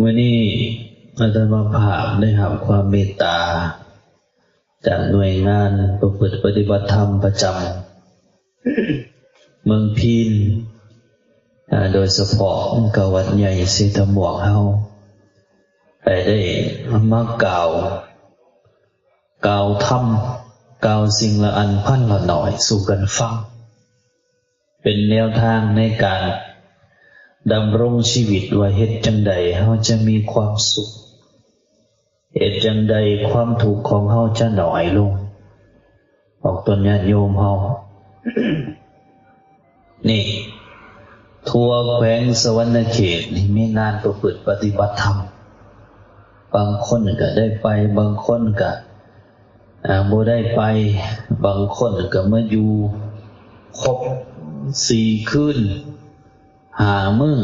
วันนี้อาตมาภาพได้รับความเมตตาจากหน่วยงานประพฤติปฏิบัติธรรมประจำเมืองพีนโดยเฉพาะกวัดใหญ่สีตะหมวกเฮาได้มากล่าวธรรมกล่าวสิ่งละอันพันละหน่อยสู่กันฟังเป็นแนวทางในการดำรงชีวิตว่าเฮ็ดจังใดเฮาจะมีความสุขเฮ็ดจังใดความทุกข์ของเฮาจะน้อยลงออกตนญาติโยมเฮา นี่ทั่วแขวงสวรรณเขตนี่มีงานประพฤติปฏิบัติธรรมบางคนก็ได้ไปบางคนก็บ่ได้ไปบางคนก็มาอยู่ครบ4 คืน5 มื้อ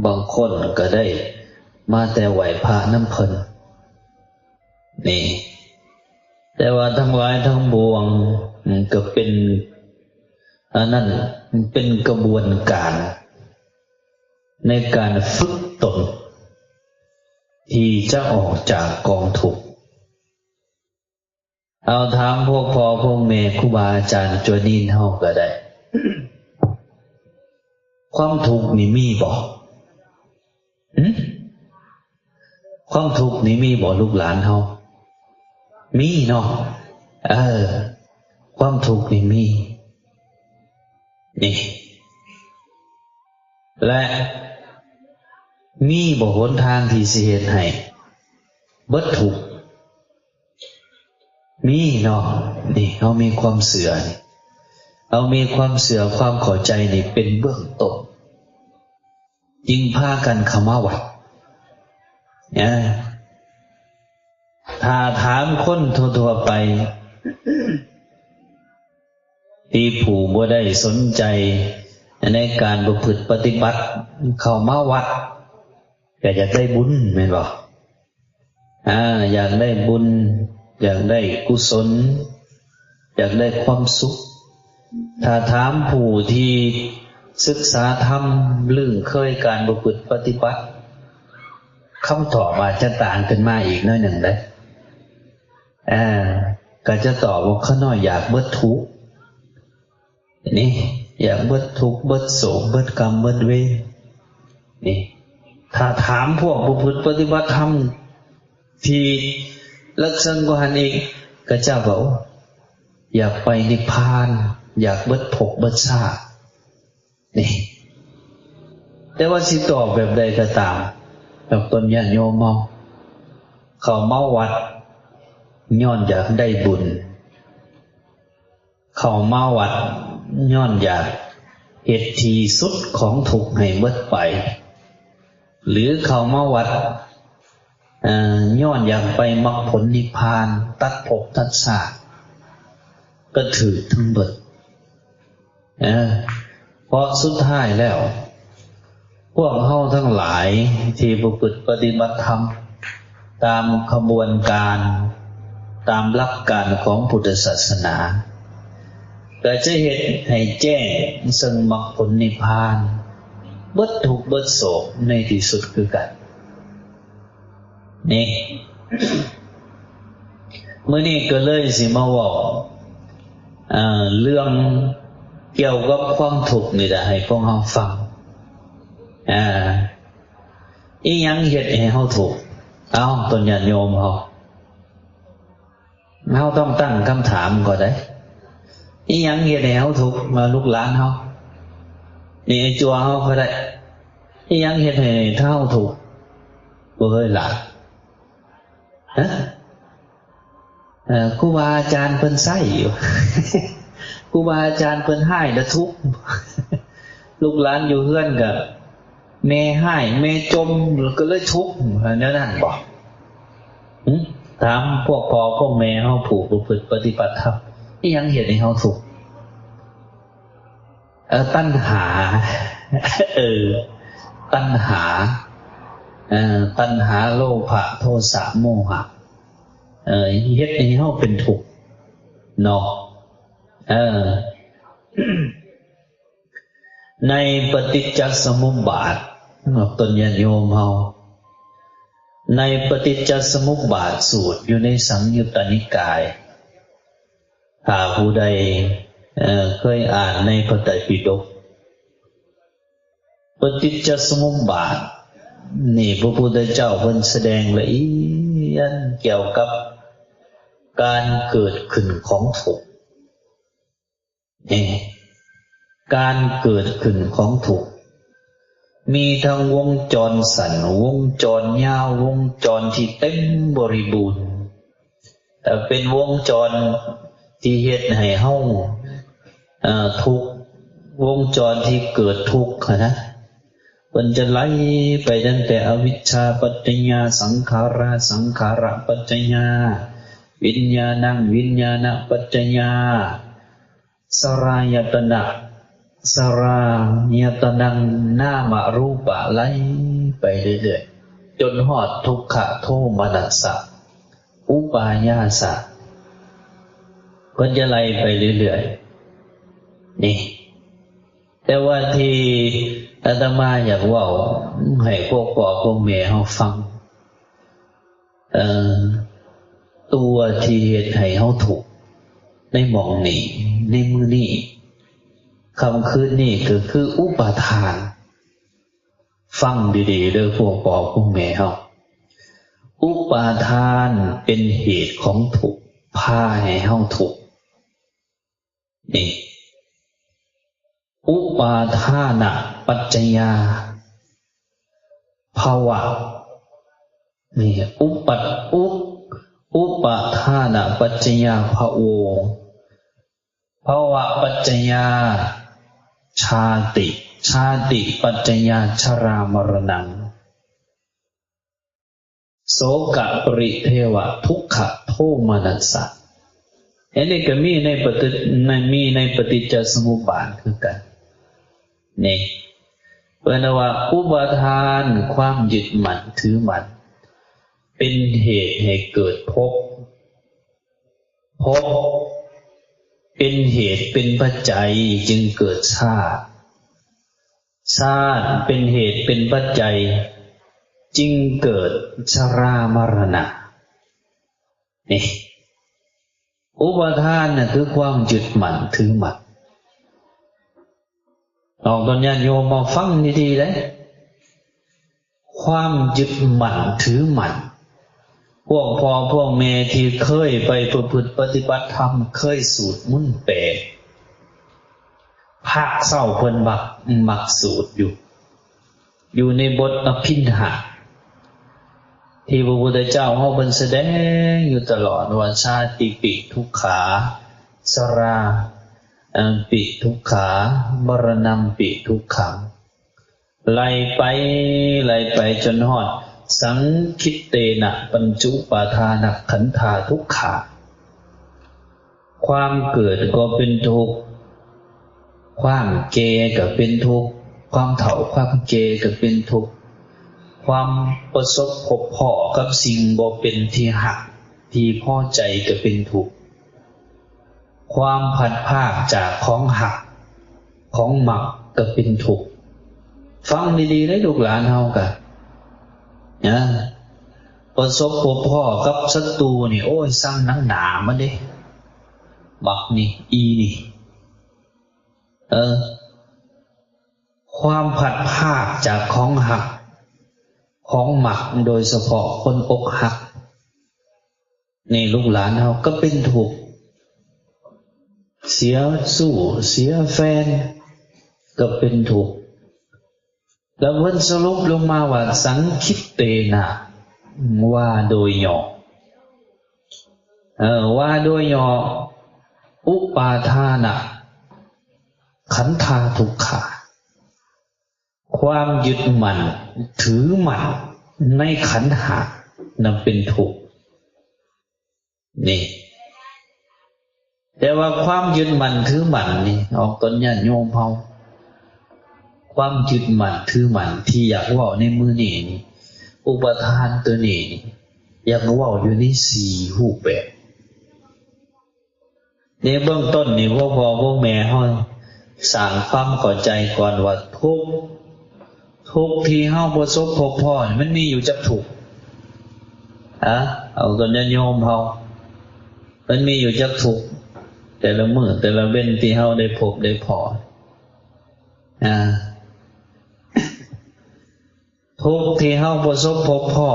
บางคนก็ได้มาแต่ไหว้พระน้ำเพิ่นนี่แต่ว่าทั้งหลายทั้งปวงก็เป็นนั่นเป็นกระบวนการในการฝึกตนที่จะออกจากกองทุกข์เอาถามพวกพ่อพวกแม่ครูบาอาจารย์จวนนินเฮาก็ได้ความทุกข์นี่มีบ่ความทุกข์นี่มีบ่ลูกหลานเฮามีเนาะความทุกข์นี่มีนี่และมีบ่หนทางที่สิเฮ็ดให้เบิดทุกข์มีเนาะนี่เฮามีความเสื่อนี่เอามีความเสื่อความเข้าใจนี่เป็นเบื้องต้นยิ่งพากันเข้ามาวัดถ้าถามคนทั่วๆไปที่ผู้บ่ได้สนใจในการประพฤติปฏิบัติเข้ามาวัดก็อยากได้บุญแม่นบ่อยากได้บุญอยากได้กุศลอยากได้ความสุขถ้าถามผู้ที่ศึกษาธรรมลึ่งเคยการประพฤติปฏิบัติคำตอบอาจจะต่างกันมาอีกหน่อยหนึ่งได้ก็จะตอบว่าเขาน้อยอยากเบิดทุกข์นี่อยากเบิดทุกข์เบิดโศกเบิดกรรมเบิดเวรนี่ถ้าถามพวกประพฤติปฏิบัติธรรมที่ลักษณะกว่านี้ก็จะบอกอยากไปนิพพานอยากเบิดภพเบิดชาตินี่แต่ว่าสิตอบแบบใดก็ตามแบบตนญาติโยมเขามาวัดย้อนอยากได้บุญเขามาวัดย้อนอยากเฮ็ดที่สุดของทุกข์ให้เบิดไปหรือเขามาวัดย้อนอยากไปมรรคผลนิพพานตัดภพตัดชาติก็ถือทั้งเบิดเพราะสุดท้ายแล้วพวกเฮาทั้งหลายที่ประพฤติปฏิบัติธรรมตามขบวนการตามหลักการของพุทธศาสนาก็จะเฮ็ดให้แจ้งซึ่งมรรคผลนิพพานเบิดทุกข์เบิดโศกในที่สุดคือกันนี่มื้อนี้ก็เลยสิมาเว้าเรื่องเกี่ยวกับความทุกข์นี่แหละให้พวกเฮาฟังอีหยังเฮ็ดให้เฮาทุกข์ตนญาติโยมเฮาต้องตั้งคำถามก่อนได้อีหยังเฮ็ดให้เฮาทุกข์มาลูกหลานเฮานี่ไอ้จัวเฮาก็ได้อีหยังเฮ็ดให้เฮาทุกข์บ่เคยหลานครูบาอาจารย์เพิ่นไส้อยู่ ครูบาอาจารย์เพิ่นให้แล้วทุกข์ลูกหลานอยู่เฮือนก็แม่ให้แม่จมก็เลยทุกข์แนวนั้นบ่ถามพวกพ่อพวกแม่เฮาผู้ประพฤติปฏิบัติธรรมอีหยังเฮ็ดให้เฮาทุกข์ตัณหาตัณหาตัณหาโลภะโทสะโมหะเฮ็ดให้เฮาเป็นทุกข์เนาะในปฏิจจสมุปบาทตนญาติโยมเฮา ในปฏิจจสมุปบาทสูตรอยู่ในสังยุตตนิกายถ้าผู้ใดเคยอ่านในพระไตรปิฎกปฏิจจสมุปบาทนี่พระพุทธเจ้าเพิ่นแสดงละเอียดเกี่ยวกับการเกิดขึ้นของทุกข์การเกิดขึ้นของทุกข์มีทั้งวงจรสั้นวงจรยาววงจรที่เต็มบริบูรณ์แต่เป็นวงจรที่เฮ็ดให้เฮาทุกข์วงจรที่เกิดทุกข์นะมันจะไล่ไปตั้งแต่อวิชชาปัจจยาสังขาราสังขาระปัจจยาวิญญาณังวิญญาณปัจจยาสรายตนะสรายตนังนามรูปะไล่ไปเรื่อยๆจนฮอดทุกขะโทมนัสสะอุปายาสะก็จะไล่ไปเรื่อยๆนี่แต่ว่าที่อาตมาอยากว่าให้พวกพ่อพวกแม่เฮาฟังตัวที่เฮ็ดให้เฮาทุกข์ในหม่องนี้ในมื้อนี้ค่ำคืนนี้ก็คืออุปาทานฟังดีๆเด้อพวกพ่อพวกแม่เฮาอุปาทานเป็นเหตุของทุกข์พาให้เฮาทุกข์นี่อุปาทานะปัจจยาภาวะนี่อุปาทานะปัจจยาภโวภาวะปัจจยาชาติปัจจยาชรามรณังโสกะปริเทวะทุกขะโทมนัสสะอันนี้ก็มีในปฏิจจสมุปบาทคือกันนี่เป็นว่าอุปาทานความยึดมั่นถือมั่นเป็นเหตุให้เกิดภพเป็นเหตุเป็นปัจจัยจึงเกิดชาติเป็นเหตุเป็นปัจจัยจึงเกิดชรามรณะนี่อุปาทานน่ะคือความยึดมั่นถือมั่นลองตอนญาติโยมมาฟังดีๆเลยความยึดมั่นถือมั่นพวกพ่อพวกแม่ที่เคยไปประพฤติปฏิบัติธรรมเคยสูตรมุ่นแปลภาคเศร้าเพิ่นมักสูตรอยู่ในบทอภินหะที่พระพุทธเจ้าเฮาเพิ่นแสดงอยู่ตลอดว่าชาติปิทุกขาสราปิทุกขามรณัมปิทุกขังไล่ไปจนฮอดสังคิตเตนะปัญจุปาทานะขันธาทุกขาความเกิดก็เป็นทุกข์ความแก่ก็เป็นทุกข์ความเฒ่าความแก่ก็เป็นทุกข์ความประสบพบพ้อกับสิ่งบ่เป็นที่หักที่พอใจก็เป็นทุกข์ความพัดพรากจากของหักของหมักก็เป็นทุกข์ฟังดีๆได้ลูกหลานเฮากันนะประสบพบพ้อกับศัตรูนี่โอ้ยสั่งหนังหนามาเด้บักนี่นี่ความผัดภาคจากของหักของหมักโดยเฉพาะคนอกหักนี่ลูกหลานเฮาก็เป็นทุกข์เสียสู้เสียแฟนก็เป็นทุกข์แล้วเพิ่นสรุปลงมาว่าสังคิตเตนะว่าโดยย่อว่าโดยย่ออุปาทานะขันธาทุกขาความยึดมั่นถือมั่นในขันธ์ห้านั้นเป็นทุกข์นี่แต่ว่าความยึดมั่นถือมั่นนี่ออกต้นญาติโยมเฮาความยึดมั่นถือมั่นที่อยากเว้าในมื้อนี้นี่อุปทานตัวนี้อยากเว้าอยู่ใน4รูปแบบในเบื้องต้นนี่พ่อพ่อแม่เฮาสร้างความเข้าใจก่อนว่าทุกข์ที่เฮาประสบพบพ่อมันมีอยู่จักทุกข์ เอาตนญาติโยมเฮามันมีอยู่จักทุกข์แต่ละมื้อแต่ละเว้นที่เฮาได้พบได้พอทุกข์ที่เฮาประสบพบพ่อ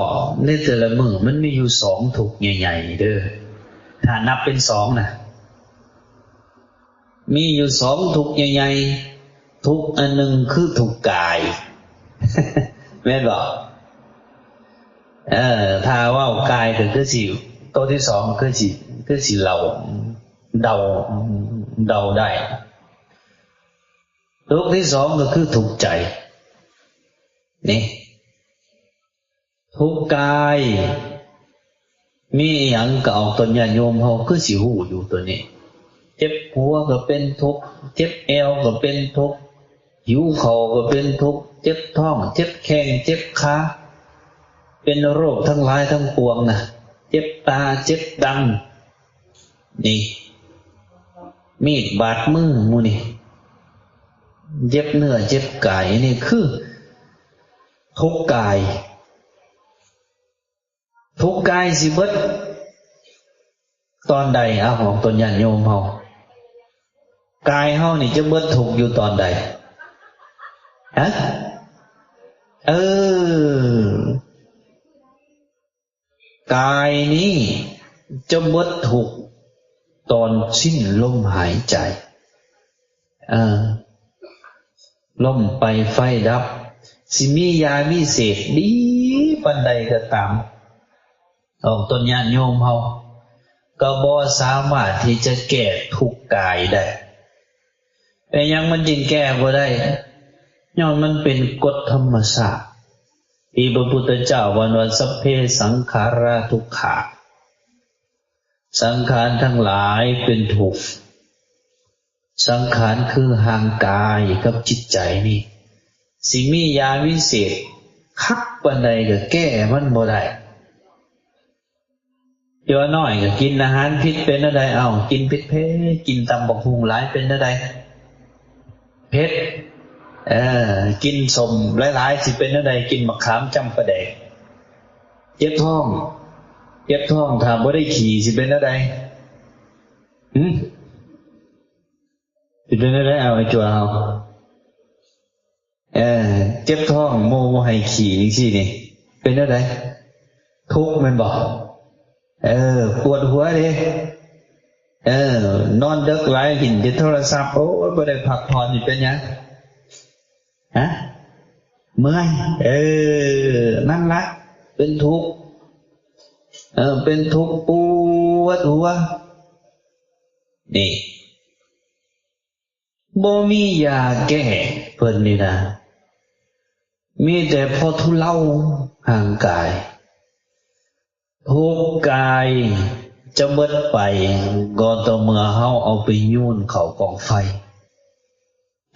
ในแต่ละมื้อมันมีอยู่2ทุกข์ใหญ่ๆเด้อถ้านับเป็น2นะมีอยู่2ทุกข์ใหญ่ๆทุกข์อันหนึ่งคือทุกข์กายแม่นบ่ถ้าว่ากายก็คือสิตัวที่2คือสิเราเดาได้ทุกข์ที่2ก็คือทุกข์ใจนี่ทุกข์กายมีหยังก็เอาตนญาติโยมเฮาคือสิฮู้อยู่ตัวนี้เจ็บหัวก็เป็นทุกข์เจ็บเอวก็เป็นทุกข์หิวเข่าก็เป็นทุกข์เจ็บท้องเจ็บแข้งเจ็บขาเป็นโรคทั้งหลายทั้งปวงนะเจ็บตาเจ็บดังนี่มีดบาดมือหมู่นี่เจ็บเนื้อเจ็บกายนี่คือทุกข์กายทุกข์กายสิเบิดตอนใดของตนญาติโยมเฮากายเฮานี่จะเบิดทุกข์อยู่ตอนใดกายนี้จะเบิดทุกข์ตอนสิ้นลมหายใจลมไปไฟดับสิมียาวิเศษดีปานใดก็ตามของตนญาติโยมเฮาก็บ่สามารถที่จะแก้ทุกข์กายได้แต่ยังมันจึงแก้บ่ได้ย้อนมันเป็นกฎธรรมชาติที่พระพุทธเจ้าว่าสัพเพสังขาราทุกขาสังขารทั้งหลายเป็นทุกข์สังขารคือห่างกายกับจิตใจนี่สิมียาวิเศษคักปานใดก็แก้มันบ่ได้เดี๋ยวน้อยก็กินอาหารพิษเป็นอะไรกินเผ็ดๆกินตำบักหุ่งหลายเป็นอะไรเผ็ดกินสมหลายๆสิเป็นอะไรกินมะขามจำปะแดกเจ็บท้องถามบ่ได้ขี่สิเป็นอะไรสิเป็นอะไรไอ้จัวเจ็บท้องโมให้ขี่จังซี่นี่เป็นอะไรทุกข์มันบ่ปวดหัวดินอนดึกหลายหินจะโทรศัพท์โอ้ยบ่ได้พักผ่อนนี่เป็นหยังเมื่อยนั่นละเป็นทุกข์เป็นทุกข์ปวดหัวนี่บ่มียาแก้เพิ่นนี่นะมีแต่พอทุเลาห่างกายทุกข์กายจะเบิดไปก็ต่อเมื่อเฮาเอาไปยุ่นเข้ากองไฟ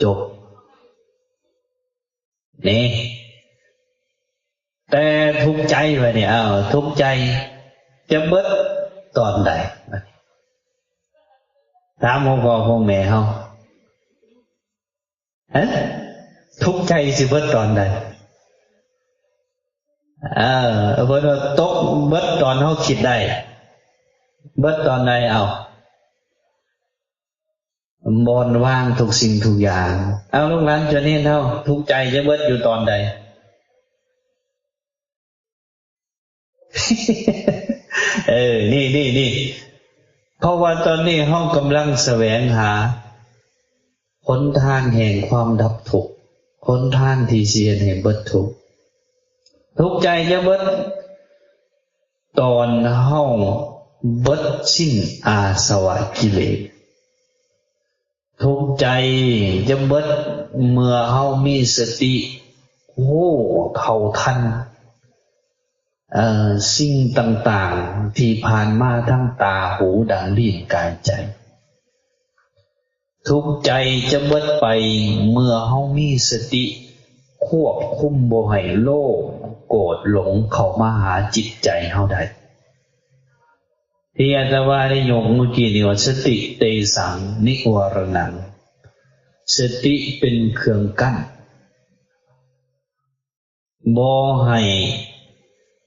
จบนี่แต่ทุกข์ใจไว้เนี่ยทุกข์ใจจะเบิดตอนใดถามพ่อแม่เฮาทุกข์ใจสิเบิดตอนใดเบิดตกเบิดตอนเฮาคิดได้เบิดตอนใดบอนว่างทุกสิ่งทุกอย่างลูกหลานจะเห็นเฮาทุกข์ใจจะเบิดอยู่ตอนใดนี่เพราะว่าตอนนี้เฮากำลังแสวงหาหนทางแห่งความดับทุกข์หนทางที่สิเฮ็ดให้เบิดทุกข์ทุกข์ใจจะเบิดตอนเฮาเบิดสิ้นอาสวะกิเลสทุกข์ใจจะเบิดเมื่อเฮามีสติเท่าทันสิ่งต่างๆที่ผ่านมาทั้งตาหูดังลิ้นกายใจทุกข์ใจจะเบิดไปเมื่อเฮามีสติควบคุมบ่ให้โลภโกรธหลงเข้ามาหาจิตใจเฮาได้ที่อาตมาได้ยกเมื่อกี้นี่ว่าสติเตสังนิวรณังสติเป็นเครื่องกั้นบ่ให้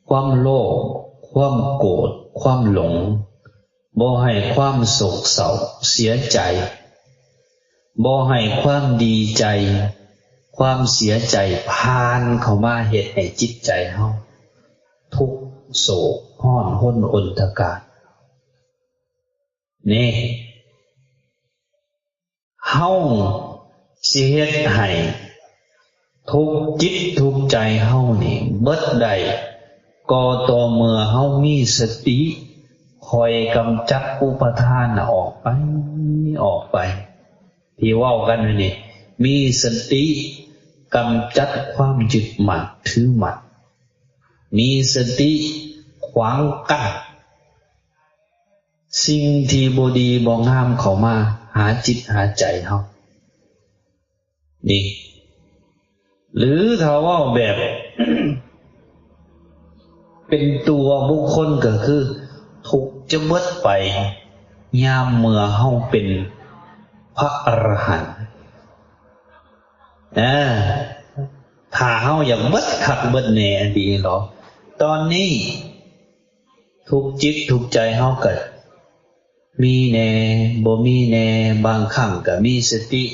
ความโลภค ความโกรธความหลงบ่ให้ความโศกเศร้าเสียใจบ่ให้ความดีใจความเสียใจผ่านเข้ามาเฮ็ดให้จิตใจเฮาทุกข์โศกร้อนห้นอนทกานี่เฮาสิเฮ็ดให้ทุกจิตทุกใจเฮานี่เบิดได้ก็ต่อเมื่อเฮามีสติคอยกำจัดอุปทานออกไปที่เว้ากันนี่มีสติกำจัดความยึดมั่นถือมั่นมีสติขวางกั้นสิ่งที่บ่ดีบ่งามเข้ามาหาจิตหาใจเฮานี่หรือถ้าว่าแบบ เป็นตัวบุคคลก็คือทุกข์จะหมดไปยามเมื่อเฮาเป็นพระอรหันต์ถ้าเฮาอยากหมดคักหมดแน่ดีหรอตอนนี้ทุกจิตทุกใจเฮาก็มีแน่บ่มีแน่บางครั้งก็มีสติ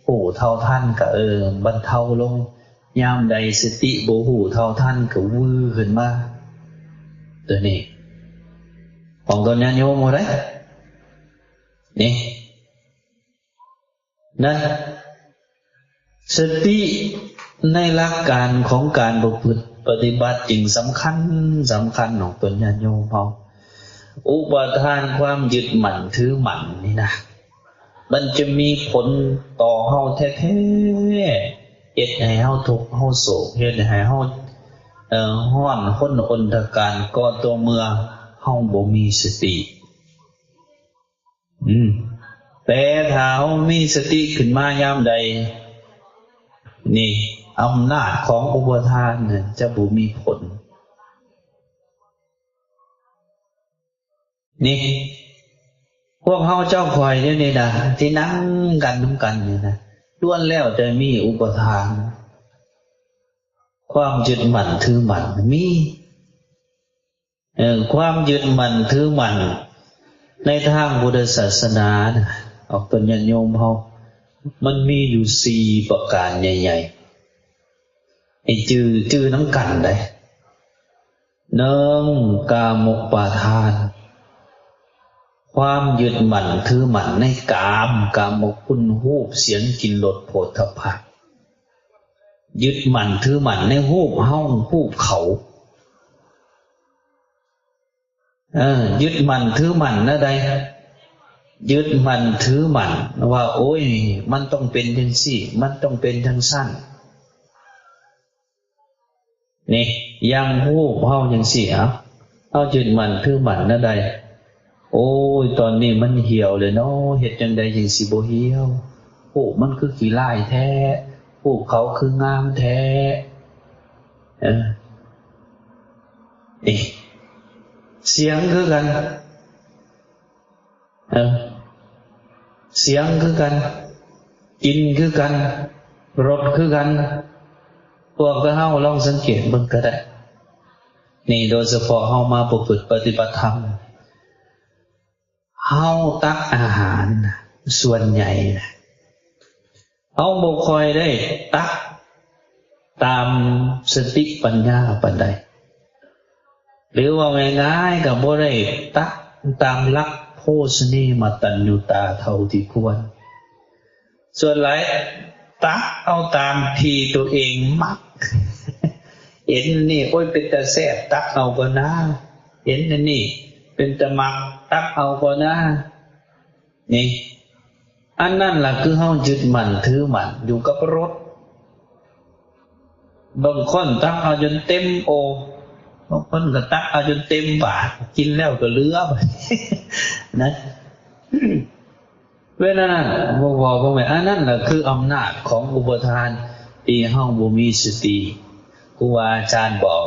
รู้เท่าทันก็บรรเทาลงยามใดสติบ่รู้เท่าทันก็วื้อขึ้นมาตัวนี้ของตนญาณโยมบ่ได้นี่นั่นสติในหลักการของการประพฤติปฏิบัติจริงสำคัญของตนญาณโยมเฮาอุปทานความยึดมั่นถือมั่นนี่นะมันจะมีผลต่อเฮาแท้ๆเฮ็ดให้เฮาทุกข์เฮาโศกเฮ็ดให้เฮาร้อนห้นอนทการก็ตัวเมื่อเฮาบ่มีสติแต่ถ้าเฮามีสติขึ้นมายามใดนี่อำนาจของอุปทานจะบ่มีผลนี่พวกเฮาเจ้าข่อยนี่นะที่นั่งกันนำกันนี่นะล้วนแล้วแต่มีอุปทานความยึดมั่นถือมั่นมีความยึดมั่นถือมั่นในทางพุทธศาสนาออกตนญาณโยมเฮามันมีอยู่4ประการใหญ่ๆให้จื้อน้ำกันได้1กามอุปาทานความยึดมั่นถือมั่นในกามคุณรูปเสียงกลิ่นรสโผฏฐัพพะยึดมั่นถือมั่นในรูปเฮารูปเขายึดมั่นถือมั่นนะใดยึดมั่นถือมั่นว่าโอ้ยมันต้องเป็นจังซี่มันต้องเป็นจังซั่นนี่อย่างรูปเฮาจังซี่เฮายึดมั่นถือมั่นนะใดโอ้ยตอนนี้มันเหี่ยวเลยเนาะเฮ็ดจังใดจังสิบ่เหี่ยวโอ้มันคือขี้ร้ายแท้พวกเขาคืองามแท้นี่เสียงคือกันเสียงคือกันกินคือกันรสคือกันพวกเฮาลองสังเกตเบิ่งก็ได้นี่โดยเฉพาะเฮามาประพฤติปฏิบัติธรรมเฮาตักอาหารส่วนใหญ่เฮาบ่ค่อยได้ตักตามสติปัญญาปานใดหรือว่าง่ายๆก็บ่ได้ตักตามหลักโภชนีมัตตัญญูตาเท่าที่ควรส่วนหลายตักเอาตามที่ตัวเองมักเห็นนี่โอ้ยเป็นตาแซ่บตักเอาก็นะเห็นนี่เป็นตะมักตักเอาก็นะนี่อันนั้นล่ะคือเฮายึดมั่นถือมั่นอยู่กับรสบางคนตักเอาจนเต็มโอบางคนก็ตักเอาจนเต็มบาตรกินแล้วก็เหลือไปนะเวลานั้นบ่แม่นอันนั้นล่ะคืออำนาจของอุปทานที่เฮาบ่มีสติครูบาอาจารย์บอก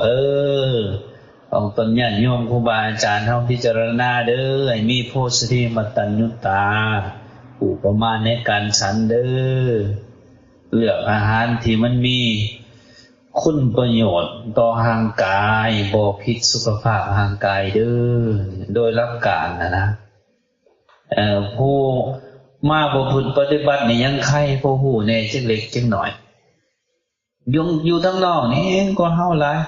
ของตนญาณโยมครูบาอาจารย์เฮาพิจารณาเด้อให้มีโภชนีมัตตัญญูตาอุปมาในการฉันเด้อเลือกอาหารที่มันมี คุณประโยชน์ต่อร่างกายบ่ผิดสุขภาพร่างกายเด้อโดยหลักการนะผู้มาบ่พึงปฏิบัตินี่ยังใครผู้ฮู้แน่จักเล็กจักน้อยอยู่ทางนอกนี่ก็เฮาหลาย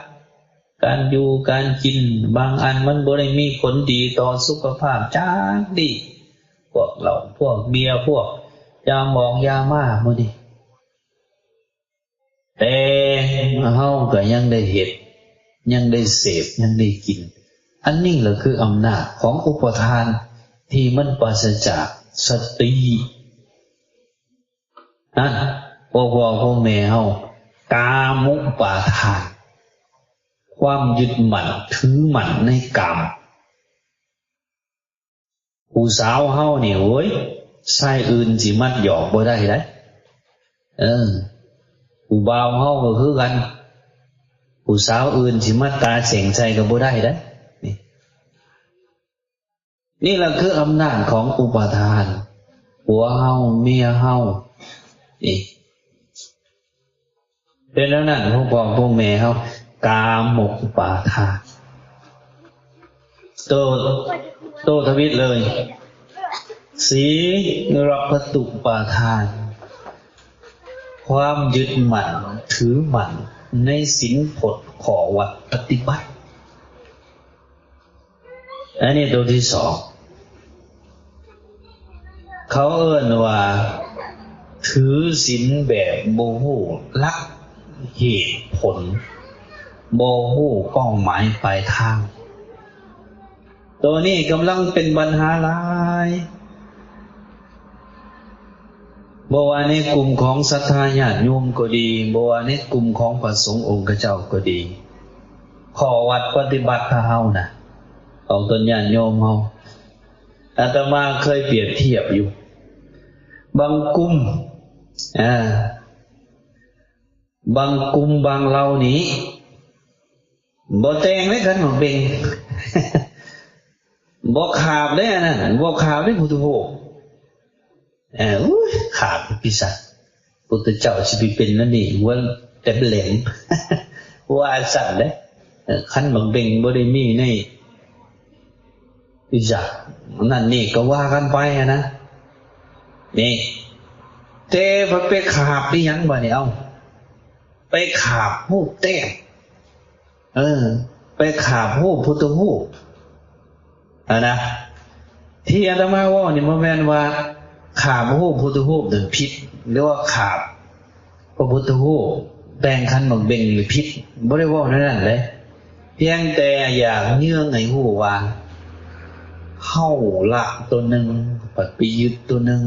การอยู่การกินบางอันมันบ่ได้มีผลดีต่อสุขภาพจักดีพวกเหล้าพวกเบียร์พวกยาหมองยาม่ามื้อนี้แต่เฮาก็ยังได้เฮ็ดยังได้เสพยังได้กินอันนี้แหละคืออำนาจของอุปทานที่มันปราศจากสตินั่นพ่อแม่เฮากามุปาทานความยึดมั่นถือมั่นในกามผู้สาวเฮานี่โอ้ยชายอื่นสิมัดหยอกบ่ได้เด้ผู้บ่าวเฮาก็คือกันผู้สาวอื่นสิมาตาเสียงใจก็บ่ได้เด้นี่แหละคืออำนาจของอุปทานผัวเฮาเมียเฮานี่เป็นแล้วนั่นพวกแม่เฮากามอุปาทานโตทวิตเลยสีรัพตุปาทานความยึดมั่นถือมั่นในศีลพจน์ขอวัดปฏิบัติอันนี้ตัวที่สองเขาเอิ้นว่าถือศีลแบบบ่ฮู้หลักเหตุผลบ่ฮู้เป้าหมายปลายทางตัวนี้กำลังเป็นปัญหาหลายบ่ว่าในกลุ่มของศรัทธาญาติโยมก็ดีบ่ว่าในกลุ่มของพระสงฆ์องค์เจ้าก็ดีข้อวัดปฏิบัติเฮาน่ะของตนญาติโยมเฮาอาตมาเคยเปรียบเทียบอยู่บางกลุ่มบางกลุ่มบางเหล่านี้บ่แต่งเลยกันบ่เบ่งบ่ขาบได้นั่นบ่ขาบได้พุทธโธขาบพิสัตพุทธเจ้าสิไปเป็นนั่นนี่ว่าแต่เป็นเหลมว่าสั่นเด้คันบ่เบ่งบ่ได้มีในพิสัตนั่นนี่ก็ว่ากันไปนะนี่แต่พอไปขาบนี่ยังบ่เนี่ยเอาไปขาบรูปแต้มไปขาบรูปพุทธรูปนะที่อาตมาว่านี่บ่แม่นว่าขาบรูปพุทธรูปหรือผิดหรือว่าขาบพระพุทธรูปแบ่งคันบักเบ่งหรือผิดบ่ได้ว่านั่นเลยเพียงแต่อยากเยื่อให้ฮู้ว่าเฮาละตัวหนึ่งปัดไปยึดตัวหนึ่ง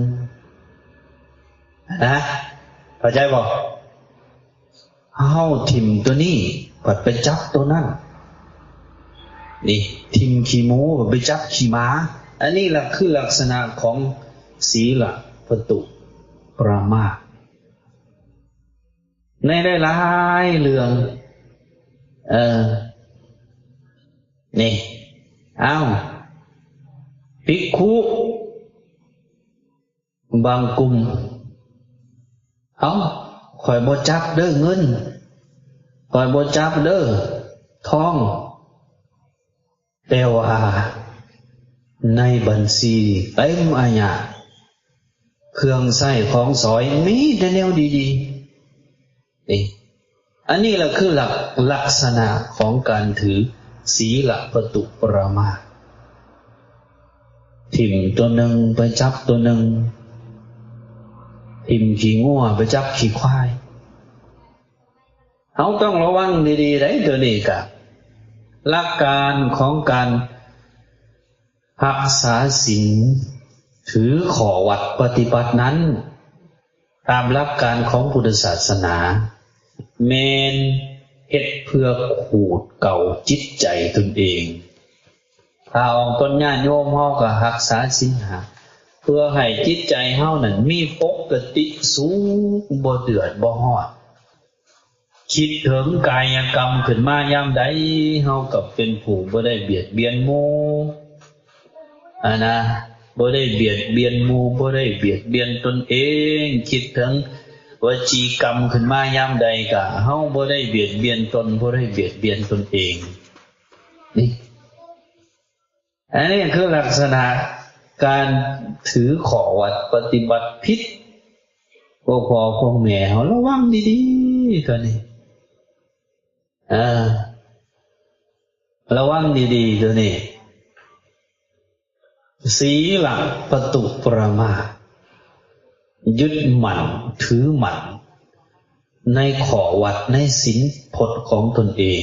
นะเข้าใจบ่เฮาทิ่มตัวนี้ปัดไปจับตัวนั้นนี่ทิ่มขี้หมูไปจับขี้ม้าอันนี้ล่ะคือลักษณะของศีลปตุปรามาสในหลายๆเรื่องนี่ภิกขุบางกลุ่มข่อยบ่จับเด้อเงินข่อยบ่จับเด้อทองแต่ว่าในบัญชีเต็มอาญาเครื่องใช้ของสอยมีแต่แนวดีๆนี่อันนี้แหละคือลักษณะของการถือศีลปตุปรามาสทิ่มตัวหนึ่งไปจับตัวหนึ่งทิ่มขี้งัวไปจับขี้ควายเขาต้องระวังดีๆได้ตัวนี้กับหลักการของการรักษาศีลถือขอวัดปฏิบัตินั้นตามหลักการของพุทธศาสนาเมนเฮ็ดเพื่อขูดเก่าจิตใจตนเองถ้าออกต้นญาติโยมเฮาก็รักษาศีลเพื่อให้จิตใจเฮานั้นมีปกติสูงบ่เดือดบ่ร้อนคิดถึงกายกรรมขึ้นมายามใดเฮาก็เป็นผู้บ่ได้เบียดเบียนหมู่บ่ได้เบียดเบียนหมู่บ่ได้เบียดเบียนตนเองคิดถึง วจีกรรมขึ้นมายามใดก็เฮาบ่ได้เบียดเบียนตนบ่ได้เบียดเบียนตนเองนี่อันนี้คือลักษณะการถือขอวัดปฏิบัติผิดพวกพ่อพวกแม่เฮาระวังดีๆตัวนี้ระวังดีๆตัวนี้ศีลประตุประมาทยึดมั่นถือมั่นในขอวัดในศีลพจน์ของตนเอง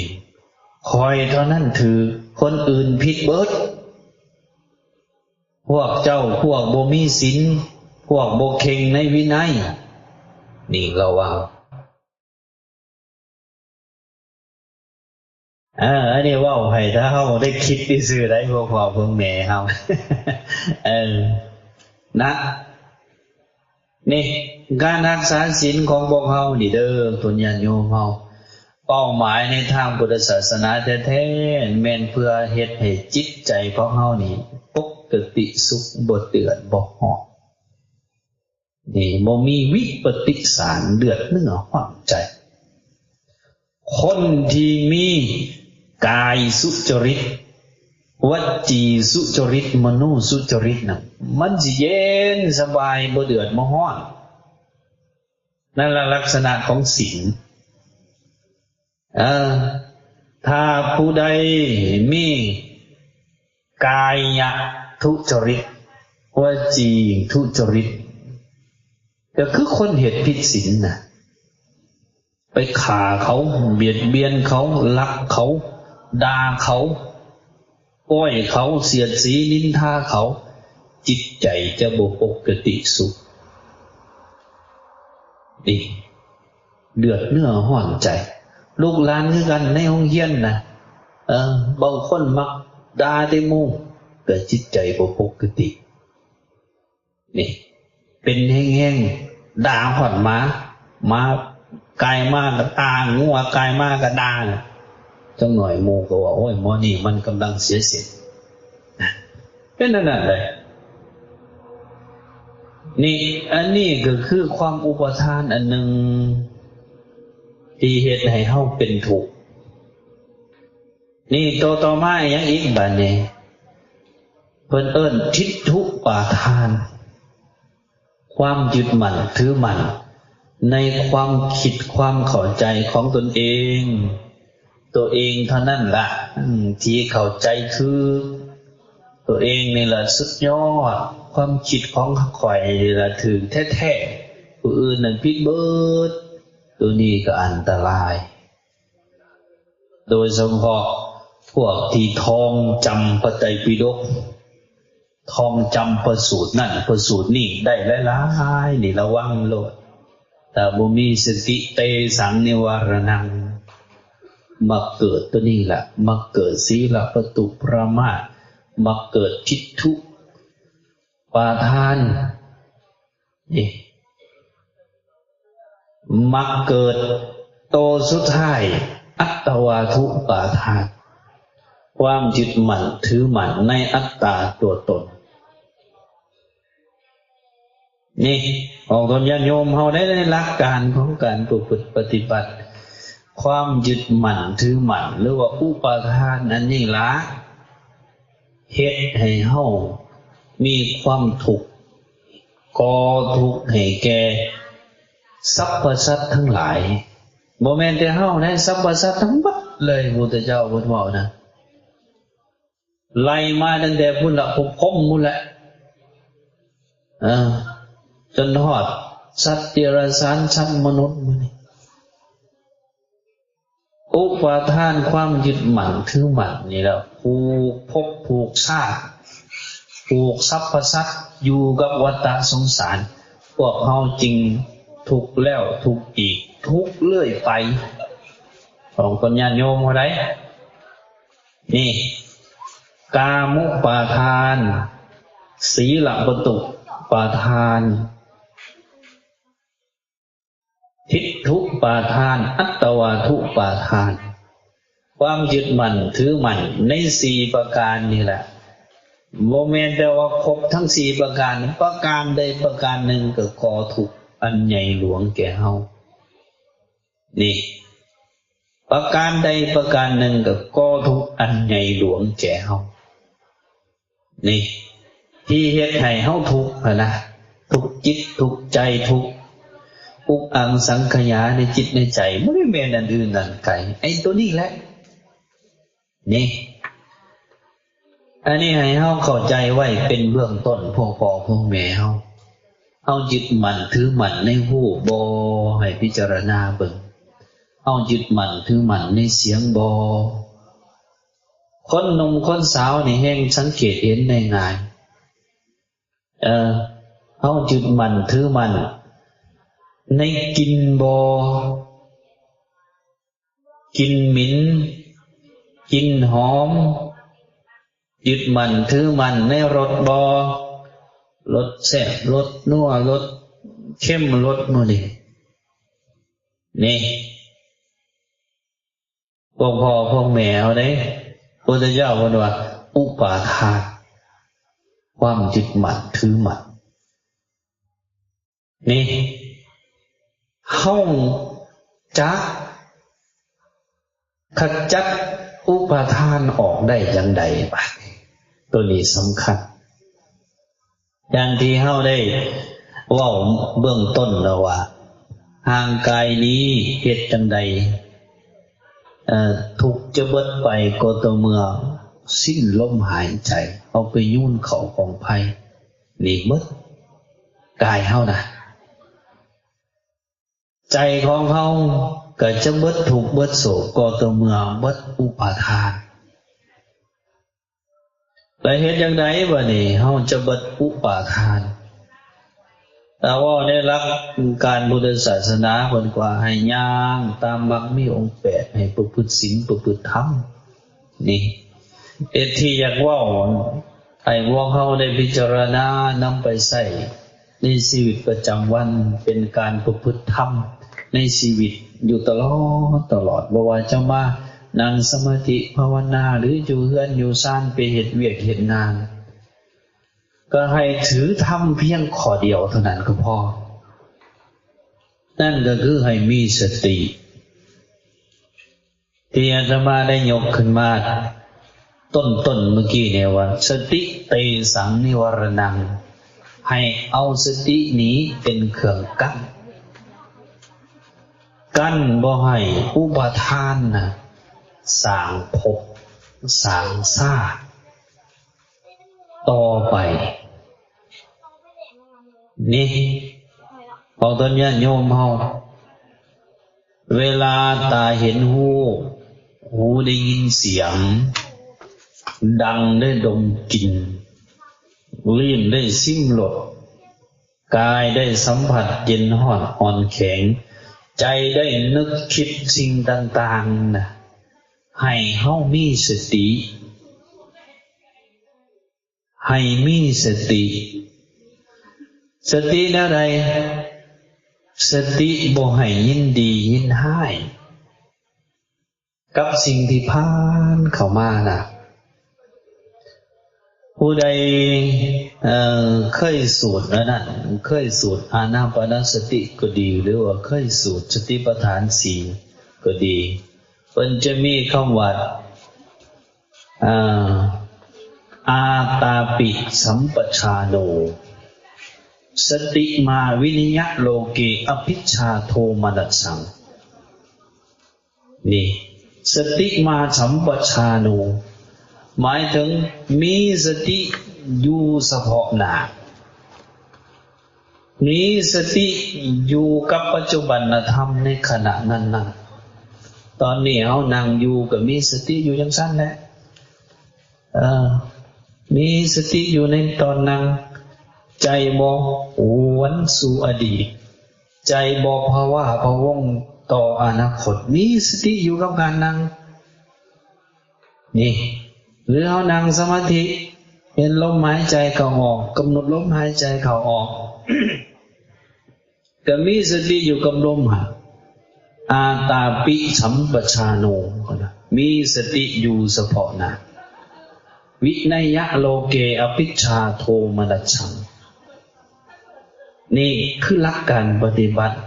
คอยเท่านั้นถือคนอื่นผิดเบิดพวกเจ้าพวกบ่มีศีลพวกบ่เข่งในวินัยนี่ระวังอันนี้ว่าให้ถ้าเฮาได้คิดซื่อๆได้พวกพ่อพวกแม่เฮานะนี่การรักษาศีลของพวกเฮานี่เด้อตุญญาโยมเฮาเป้าหมายในทางพุทธศาสนาแท้ๆแม่นเพื่อเฮ็ดให้จิตใจของเฮานี่ปกติสุขบ่เดือดบ่ร้อนนี่บ่มีวิปฏิสารเดือดเนื้อร้อนใจคนที่มีกายสุจริตวจีสุจริตมโนสุจริตน่ะมันสิเย็นสบายบ่เดือดบ่ร้อนนั่นละลักษณะของศีลถ้าผู้ใดมีกายทุจริตวจีทุจริตก็คือคนเฮ็ดผิดศีลน่ะไปฆ่าเขาเบียดเบียนเขาลักเขาด่าเขาป้อยเขาเสียดสีนินทาเขาจิตใจจะบ่ปกติสุขนี่เดือดเนื้อร้อนใจลูกหลานคือกันในโรงเรียนนะบางคนมักด่าแต่หมู่ก็จิตใจบ่ปกตินี่เป็นแห้งๆด่าฮอดหมากายมากก็ตางัวกายมากก็ด่าจังหน่อยหมู่ก็ว่าโอ้ยหมอนี่มันกำลังเสียเสียเป็นนั่นน่ะเลยนี่อันนี้ก็คือความอุปทานอันหนึ่งที่เฮ็ดให้เฮาเป็นทุกข์นี่ต่อมาอย่างอีกบัดนี้เพิ่นเอิ้นทิฏฐุปาทานความยึดมั่นถือมั่นในความคิดความเข้าใจของตนเองตัวเองเท่านั้นล่ะที่เข้าใจคือตัวเองนี่ล่ะสุดยอดความคิดของข่อยนี่ล่ะถึงแท้ๆผู้อื่นนั่นผิดเบิดตัวนี้ก็อันตรายโดยเฉพาะพวกที่ท่องจำพระไตรปิฎกท่องจำพระสูตรนั่นพระสูตรนี่ได้หลายๆนี่ระวังโลดแต่บ่มีสติเตสังนิวารนังมาเกิดตัวนี้แหละมาเกิดศีลประตุประมาทมาเกิดทิฏฐุปาทานนี่มาเกิดโตสุดท้ายอัตตวาทุปาทานความยึดมั่นถือมั่นในอัตตาตัวตนนี่ของตนญาติโยมเฮาได้ในหลักการของการประพฤติปฏิบัติความยึดมั่นถือมั่นหรือว่าอุปาทานอันนี้ละเฮ็ดให้เฮามีความทุกข์ก่อทุกข์ให้แก่สรรพสัตว์ทั้งหลายบ่แม่นแต่เฮานะสรรพสัตว์ทั้งหมดเลยพระพุทธเจ้าเพิ่นเว้านะไล่มาตั้งแต่พุ่นละภพพุ่นแหละจนฮอดสัตว์เดรัจฉานสัตว์มนุษย์มื้อนี้อุปาทานความยึดมั่นถือมั่นนี่แหละผูกภพผูกชาติผูกสรรพสัตว์อยู่กับวัฏสงสารพวกเฮาจริงทุกข์แล้วทุกข์อีกทุกข์เรื่อยไปของคนญาติโยมเฮาได้นี่กามุปาทานศีลประตุปาทานทิฏฐุปาทานอัตตวาทุปาทานความยึดมั่นถือมั่นใน4ประการนี่แหละบ่แม่นแต่ว่าครบทั้ง4ประการประการใดประการหนึ่งก็ก่อทุกข์ อันใหญ่หลวงแก่เฮานี่ประการใดประการหนึ่งก็ก่อทุกข์อันใหญ่หลวงแก่เฮานี่ที่เฮ็ดให้เฮาทุกข์นะทุกข์จิตทุกข์ใจทุกข์อุกอังสังขยาในจิตในใจไม่ได้แม่นอันอื่นนั่นไกลไอ้ตัวนี้แหละนี่อันนี้ให้เฮาเข้าใจไว้เป็นเบื้องต้นพ่อพ่อแม่เฮายึดมั่นถือมั่นในหูบ่ให้พิจารณาเบิ่งเฮายึดมั่นถือมั่นในเสียงบ่คนหนุ่มคนสาวนี่แฮงสังเกตเห็นได้ง่ายเฮายึดมั่นถือมั่นในกินบ่กินหมิ่นกินหอมยึดมั่นถือมั่นในรสบ่รสแซ่บรสนัวรสเข้มรสมื้อนี้นี่พวกพ่อพวกแม่เอาเด้พุทธเจ้าเพิ่นว่าอุปาทานความยึดมั่นถือมั่นนี่เฮาจะขจัดอุปาทานออกได้อย่างใดบัดนี้ตัวนี้สำคัญอย่างที่เฮาได้เว้าเบื้องต้นแล้วว่าห่างกายนี้เฮ็ดจังใดทุกข์จะเบิดไปก็ต่อเมื่อสิ้นลมหายใจเอาไปยุ่นเข้าของภัยนี่เบิดกายเฮานะใจของเฮาก็จะเบิดทุกข์เบิดโศกก็ต่อเมื่อเบิดอุปาทานแล้วเฮ็ดจังไดบัดนี้เฮาจะเบิดอุปาทานแต่ว่าในหลักการพุทธศาสนาเพิ่นว่าให้ย่างตามมรรคมีองค์8ให้ประพฤติศีลประพฤติธรรมนี่ที่อยากเว้าให้พวกเฮาได้พิจารณานำไปใช้ในชีวิตประจำวันเป็นการประพฤติธรรมในชีวิตอยู่ตลอดบ่ว่าจะมานั่งสมาธิภาวนาหรืออยู่เฮือนอยู่ซ่านไปเฮ็ดเวียกเฮ็ดงานก็ให้ถือธรรมเพียงข้อเดียวเท่านั้นก็พอนั่นก็คือให้มีสติที่อาตมาได้ยกขึ้นมาต้นเมื่อกี้เนี่ยว่าสติเตสังนิวรณังให้เอาสตินี้เป็นเครื่องกั้นบ่ให้อุปาทานนะสร้างภพสร้างชาติต่อไปนี่ของตนญาติโยมเฮาเวลาตาเห็นหูได้ยินเสียงดังได้ดมกลิ่นลิ้นได้ชิมรสกายได้สัมผัสเย็นร้อนอ่อนแข็งใจได้นึกคิดสิ่งต่างๆนะให้เฮามีสติให้มีสติสติอะไรสติบ่ให้ยินดียินร้ายกับสิ่งที่ผ่านเข้ามานะผู้ใดเคยสูตรนั้นเคยสูตรอานาปานสติก็ดีหรือว่าเคยสูตรสติปัฏฐาน4ก็ดีเพิ่นจะมีคำว่าอาตาปิสัมปชาโนสติมาวินิยะโลเกอภิชฌาโทมนัสสังนี่สติมาสัมปชาโนหมายถึงมีสติอยู่เฉพาะหน้ามีสติอยู่กับปัจจุบันธรรมในขณะนั้นๆตอนนี้เฮานั่งอยู่ก็มีสติอยู่จังซั่นแหละมีสติอยู่ในตอนนั่งใจบ่หวนสู่อดีตใจบ่ภาวะพะวงต่ออนาคตมีสติอยู่กับการนั่งนี่หรือเฮานั่งสมาธิเห็นลมหายใจเข้าออกกำหนดลมหายใจเข้าออก ก็มีสติอยู่กับลมอาตาปิสัมปชาโนมีสติอยู่เฉพาะหน้าวินัยโลเกอภิชฌาโทมนัสสัง นี่คือหลักการปฏิบัติ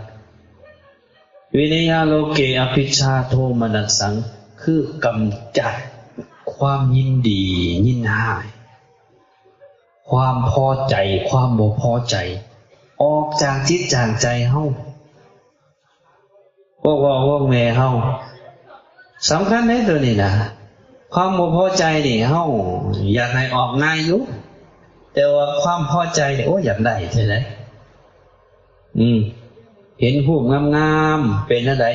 วิริยะโลเกอภิชฌาโทมนัสสังคือกำจัดความยินดียินร้ายความพอใจความบ่พอใจออกจากจิตจากใจเฮาพวกพ่อพวกแม่เฮาสำคัญในตัวนี้นะความบ่พอใจนี่เฮาอยากให้ออกง่ายอยู่แต่ว่าความพอใจนี่โอ้อยากได้ใช่ไหมเห็นรูปงามๆเป็นอะไร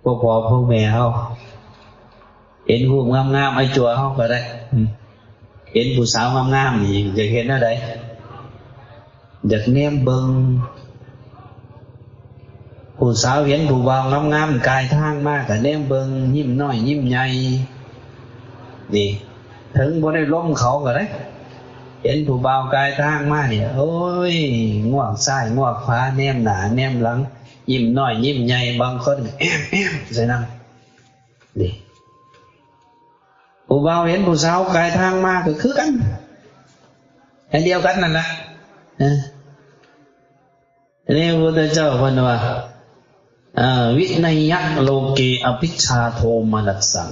พวกพ่อพวกแม่เฮาเห็นรูปงามๆไอ้จัวเฮาก็ได้เห็นผู้สาวงามๆนี่อยากเห็นอะไรอยากแนมเบิ่งผู้สาวเห็นผู้บ่าวงามๆกายทางมากก็แนมเบิ่งยิ้มน้อยยิ้มใหญ่นี่ถึงบ่ได้ล้มเขาก็ได้เห็นผู้บ่าวกายทางมาเนี่ยโอ้ยง่วงซ้ายง่วงขวาแนมหน้าแนมหลังยิ้มน้อยยิ้มใหญ่บางคนแอมใส่นำนี่ผู้บ่าวเห็นผู้สาวกายทางมาก็คือกันอันเดียวกันนั่นแหละนี่พระพุทธเจ้าพูดว่าวินัยะโลเกอภิชฌาโทมนัสสัง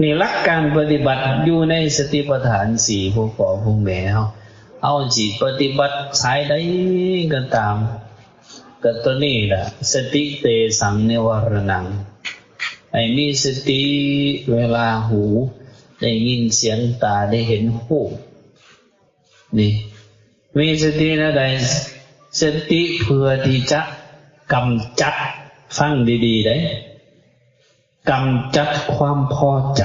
นี่หลักการปฏิบัติอยู่ในสติปัฏฐานสี่พวกพ่อพวกแม่เอาจิตปฏิบัติสายใดก็ตามก็ตัวนี้แหละสติเตสังนิวรณังไอ้มีสติเวลาหูได้ยินเสียงตาได้เห็นรูปนี่มีสตินะใดสติเพื่อที่จะกำจัดฟังดีๆได้กำจัดความพอใจ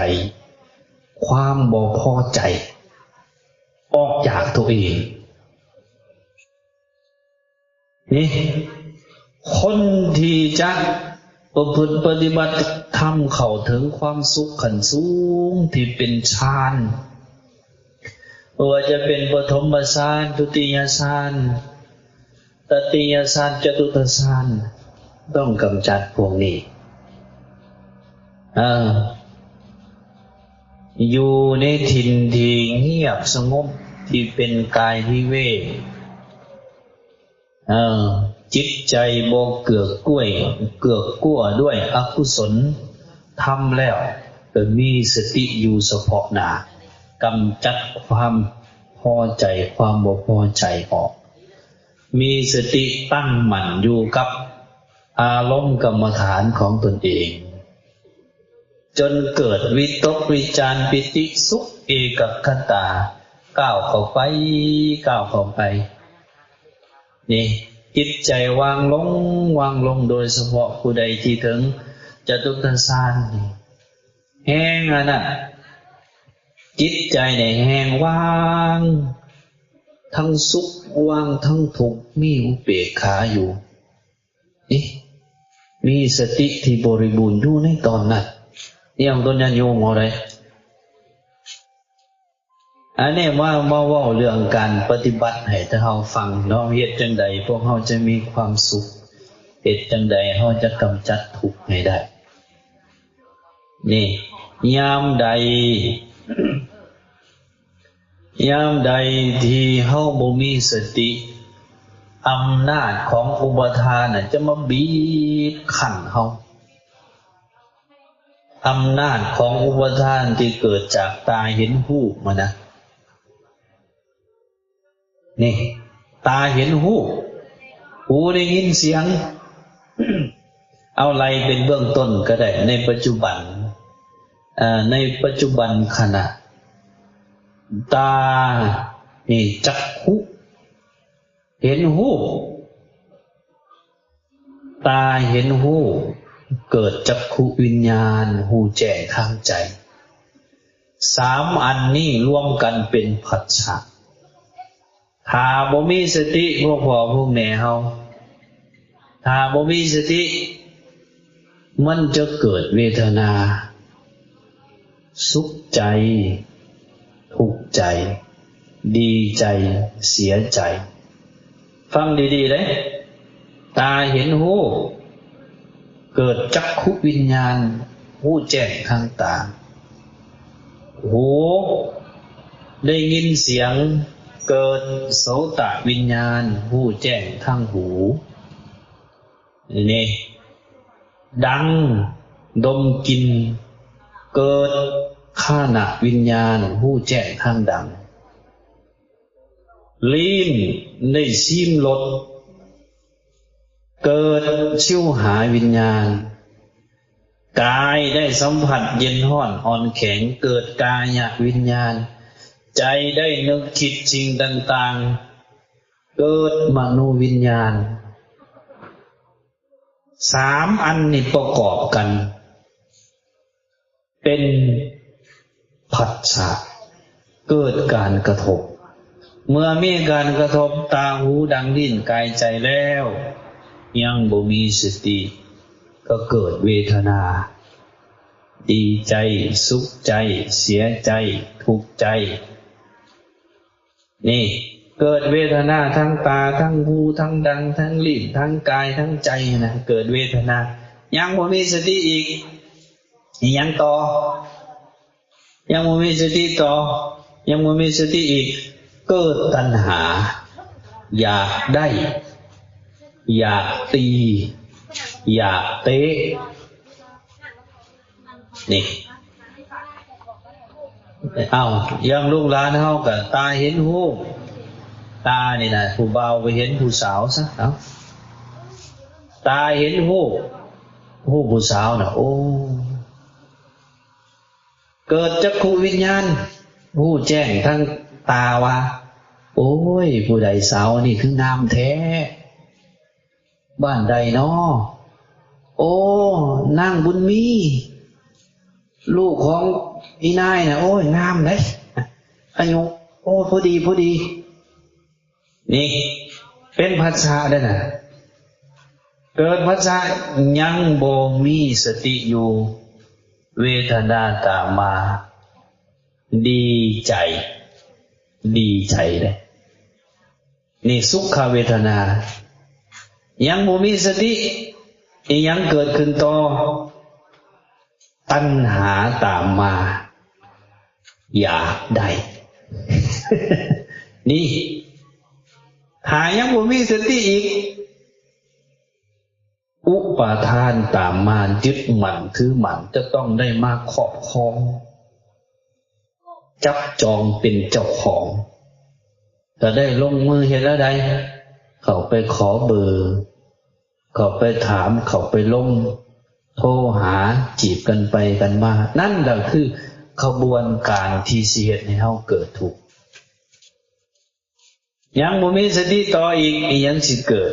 ความบ่พอใจออกจากตัวเองนี่คนที่จะประพฤติปฏิบัติธรรมเข้าถึงความสุขขั้นสูงที่เป็นฌานว่าจะเป็นปฐมฌานทุติยฌานตติยฌานจตุตฌานต้องกำจัดพวกนี้อยู่ในถิ่นที่เงียบสงบที่เป็นกายวิเวกจิตใจบ่เกือกกลัวด้วยอกุศลทำแล้วก็มีสติอยู่เฉพาะหน้ากำจัดความพอใจความบ่พอใจออกมีสติตั้งมั่นอยู่กับอารมณ์กรรมฐานของตนเองจนเกิดวิตกวิจารปิติสุขเอกคตาก้าวเข้าไปนี่จิตใจวางลงโดยเฉพาะผู้ใดที่ถึงจตุตฌานแห้งน่ะจิตใจเนี่ยแห้งว่างทั้งสุขว่างทั้งทุกข์มีอุเบกขาอยู่นี่มีสติที่บริบูรณ์อยู่ในตอนนั้นนี่ของต้นยันโยมอะไรอันนี้ว่าเรื่องการปฏิบัติให้เราฟังเนาะเฮ็ดจังใดพวกเราจะมีความสุขเฮ็ดจังใดเราจะกำจัดทุกข์ให้ได้นี่ยามใดที่เฮาบ่มีสติอำนาจของอุปทานน่ะจะมาบีบคั้นเฮาอำนาจของอุปทานที่เกิดจากตาเห็นรูปมานะนี่ตาเห็นรูปหูได้ยินเสียง เอาอะไรเป็นเบื้องต้นก็ได้ในปัจจุบันขณะตานี่จักขุเห็นรูปตาเห็นรูปเกิดจักขุวิญญาณหูแจ้งทางใจสามอันนี้รวมกันเป็นผัสสะถ้าบ่มีสติพวกพ่อพวกแม่เฮาถ้าบ่มีสติมันจะเกิดเวทนาสุขใจทุกข์ใจดีใจเสียใจฟังดีๆเลยตาเห็นรูปเกิดจักขุวิญญาณหูแจ้งทางตาหูได้ยินเสียง เกิดโสตวิญญาณหูแจ้งทางหูนี่ดังดมกลิ่นเกิดฆานวิญญาณหูแจ้งทางดังลิ้นได้ชิมรสเกิดชิวหาวิญญาณกายได้สัมผัสเย็นร้อนอ่อนแข็งเกิดกายวิญญาณใจได้นึกคิดสิ่งต่างๆเกิดมโนวิญญาณสามอันนี้ประกอบกันเป็นผัสสะเกิดการกระทบเมื่อมีการกระทบตาหูดังลิ้นกายใจแล้วยังบ่มีสติก็เกิดเวทนาดีใจสุขใจเสียใจทุกข์ใจนี่เกิดเวทนาทั้งตาทั้งหูทั้งดังทั้งลิ้นทั้งกายทั้งใจนะเกิดเวทนายังบ่มีสติอีกยังต่อยังบ่มีสติต่อยังบ่มีสติอีกเกิดตัณหาอยากได้อยากตีอยากเตะนี่ยังลูกหลานเฮาก็ตาเห็นหูตานี่นะผู้บ่าวไปเห็นผู้สาวซะตาเห็นหูผู้สาวน่ะโอ้เกิดจักขุวิญญาณหูแจ้งทั้งตาว่าโอ้ยผู้ใดสาวนี่คืองามแท้บ้านใดน้อโอ้นางบุญมีลูกของอีนายนะโอ้ยงามเลยอายุโอ้พอดีนี่เป็นภาษาได้นะเกิดภาษายังบ่มีสติอยู่เวทนาตามมาดีใจเลยนี่สุขเวทนายังบ่มีสติยังเกิดขึ้นต่อตัณหาตามมาอยากได้ นี่หายังบ่มีสติอีกอุปาทานตามมายึดมั่นถือมั่นจะต้องได้มาครอบครองจับจองเป็นเจ้าของจะได้ลงมือเห็นแล้วใดเขาไปขอเบอร์เขาไปถามเขาไปลงโทรหาจีบกันไปกันมานั่นแหละคือขบวนการที่สิเฮ็ดให้เฮาเกิดทุกข์ยังบ่มีสติต่ออีกยังสิเกิ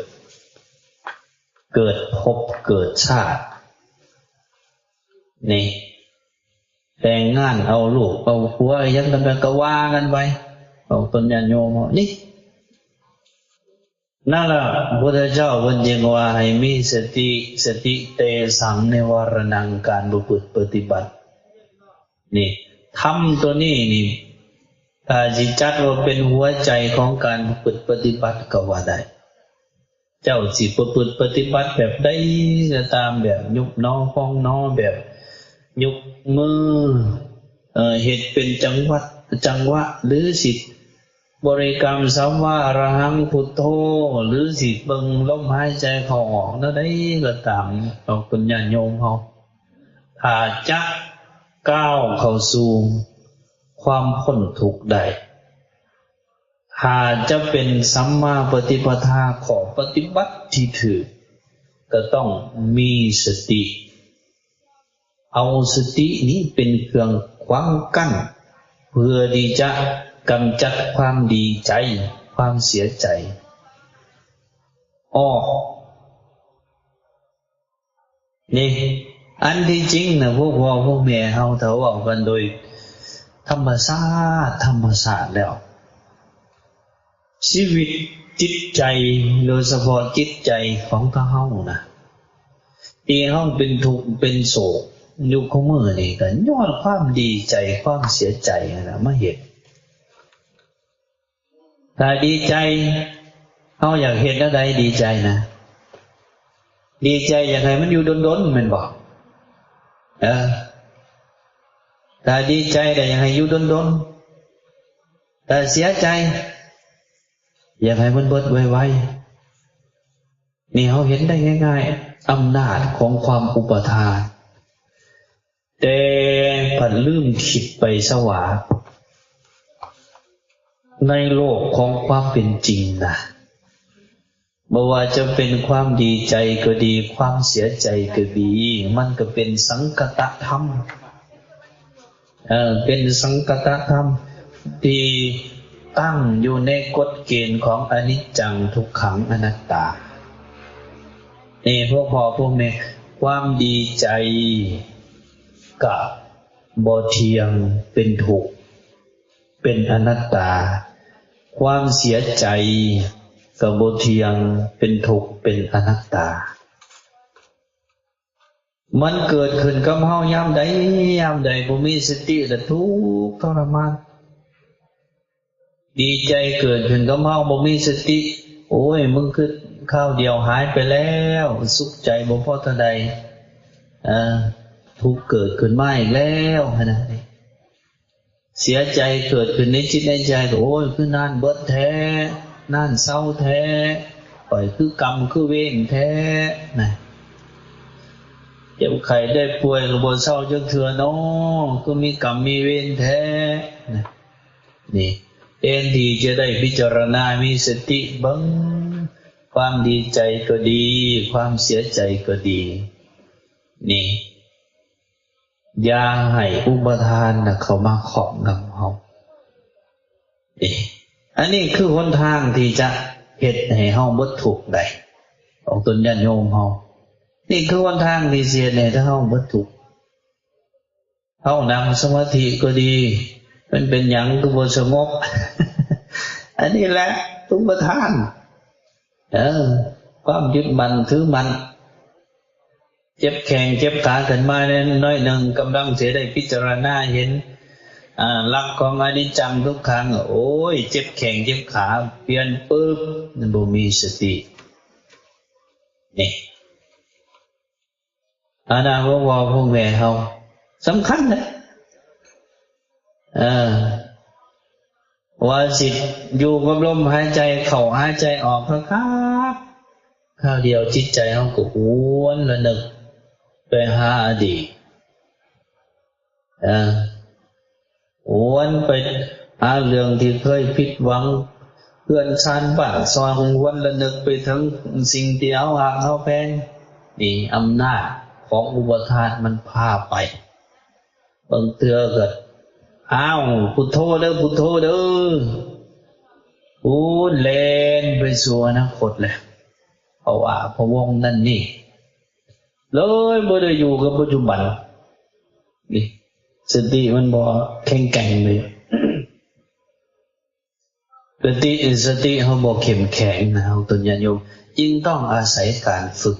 ดภพเกิดชาตินี่แต่งงานเอาลูกเอาผัวยังกันไปก็ว่ากันไปเอาตนญาติโยมนี่นั่นแหละพระพุทธเจ้าเพิ่นจึงว่าให้มีสติเตสังนิวรณังการประพฤติปฏิบัตินี่ธรรมตัวนี้นี่ถ้าสิจัดว่าเป็นหัวใจของการประพฤติปฏิบัติก็ว่าได้เจ้าสิประพฤติปฏิบัติแบบใดก็ตามแบบยุบน้อพองน้อแบบยกมือเฮ็ดเป็นจังหวะหรือสิบริกรรมสัมมาอรหังพุทโธหรือสิเบิ่งลมหายใจเข้าออกนั่นได้ก็ตามเอาคุณญาติโยมเฮาถ้าจะก้าวเข้าสู่ความพ้นทุกข์ได้หากจะเป็นสัมมาปฏิปทาของปฏิบัติที่ถูกก็ต้องมีสติเอาสตินี้เป็นเครื่องขวางกั้นเพื่อที่จะกำจัดความดีใจความเสียใจนี่อันที่จริงนะพวกพ่อพวกแม่เฮาถ้าเว้ากันโดยธรรมชาติแล้วชีวิตจิตใจโดยเฉพาะจิตใจของเฮานะที่เฮาเป็นทุกข์เป็นโศกอยู่ของมื้อนี่ก็ย้อนความดีใจความเสียใจนะมาเฮ็ดถ้าดีใจเฮาอยากเฮ็ดอะไรดีใจนะดีใจอยากให้มันอยู่ดนๆแม่นบ่ถ้าดีใจได้อยากให้อยู่ดนๆถ้าเสียใจ อยากให้มันเบิดไวๆนี่เขาเห็นได้ง่ายๆอำนาจของความอุปทานแต่ผันลืมคิดไปซะว่าในโลกของความเป็นจริงนะบ่ว่าจะเป็นความดีใจก็ดีความเสียใจก็ดีมันก็เป็นสังคตธรรมเป็นสังคตธรรมที่ตั้งอยู่ในกฎเกณฑ์ของอนิจจังทุกขังอนัตตานี่พวกพ่อพวกแม่ความดีใจกับบ่เที่ยงเป็นทุกข์เป็นอนัตตาความเสียใจกับบ่เที่ยงเป็นทุกข์เป็นอนัตตามันเกิดขึ้นกับเฮายามใดบ่มีสติแล้วทุกข์ทรมานดีใจเกิดขึ้นกับเฮาบ่มีสติโอ้ยมึงคือข้าวเดียวหายไปแล้วสุขใจบ่พอเท่าใดทุกข์เกิดขึ้นมาอีกแล้วนะเสียใจเกิดขึ้นในจิตในใจโอ้ยคือนานเบิดแท้นานเศร้าแท้ปล่อยคือกรรมคือเวรแท้นะเจ็บไข้ได้ป่วยก็บ่เศร้าจักเทื่อน้อก็มีกรรมมีเวรแท้นะนี่เอ็นที่จะได้พิจารณามีสติบังความดีใจก็ดีความเสียใจก็ดีนี่อย่าให้อุปทานเขามาครอบงำเฮาอันนี้คือหนทางที่จะเฮ็ดให้เฮาบ่ทุกข์ได้ของตนญาติโยมเฮานี่คือหนทางที่สิเฮ็ดให้เฮาบ่ทุกข์เฮานั่งสมาธิก็ดีมันเป็นหยังก็บ่สงบอันนี้แหละอุปทานความยึดมั่นถือมั่นเจ็บแข้งเจ็บขาขึ้นมาน้อยหนึ่งกำลังเสียได้พิจารณาเห็นหลักของอนิจจังทุกขังโอ้ยเจ็บแข้งเจ็บขาเปลี่ยนปึ๊บนั่นบ่มีสตินี่อาณาพวกแม่เฮาสำคัญนะว่าสิอยู่กับลมหายใจเข้าหายใจออกครับคราวเดียวจิตใจเฮาก็หวนระนึกไปหาอดีตหวนไปหาเรื่องที่เคยผิดหวังเพื่อนชานบ้านซอยหวนระนึกไปถึงสิ่งที่เฮาหักเฮาแพงนี่อำนาจของอุปทานมันพาไปบางเทื่อก็อ้าวพุทโธเด้อพุทโธเด้อเล่นไปสู่อนาคตเลยเพราะว่าพะวงนั่นนี่เลยบ่ได้อยู่กับปัจจุบันนี่สติมันบ่แข็งแกร่งเลยสติเฮาบ่เข้มแข็งนะเฮาตุญญาโยมจึงต้องอาศัยการฝึก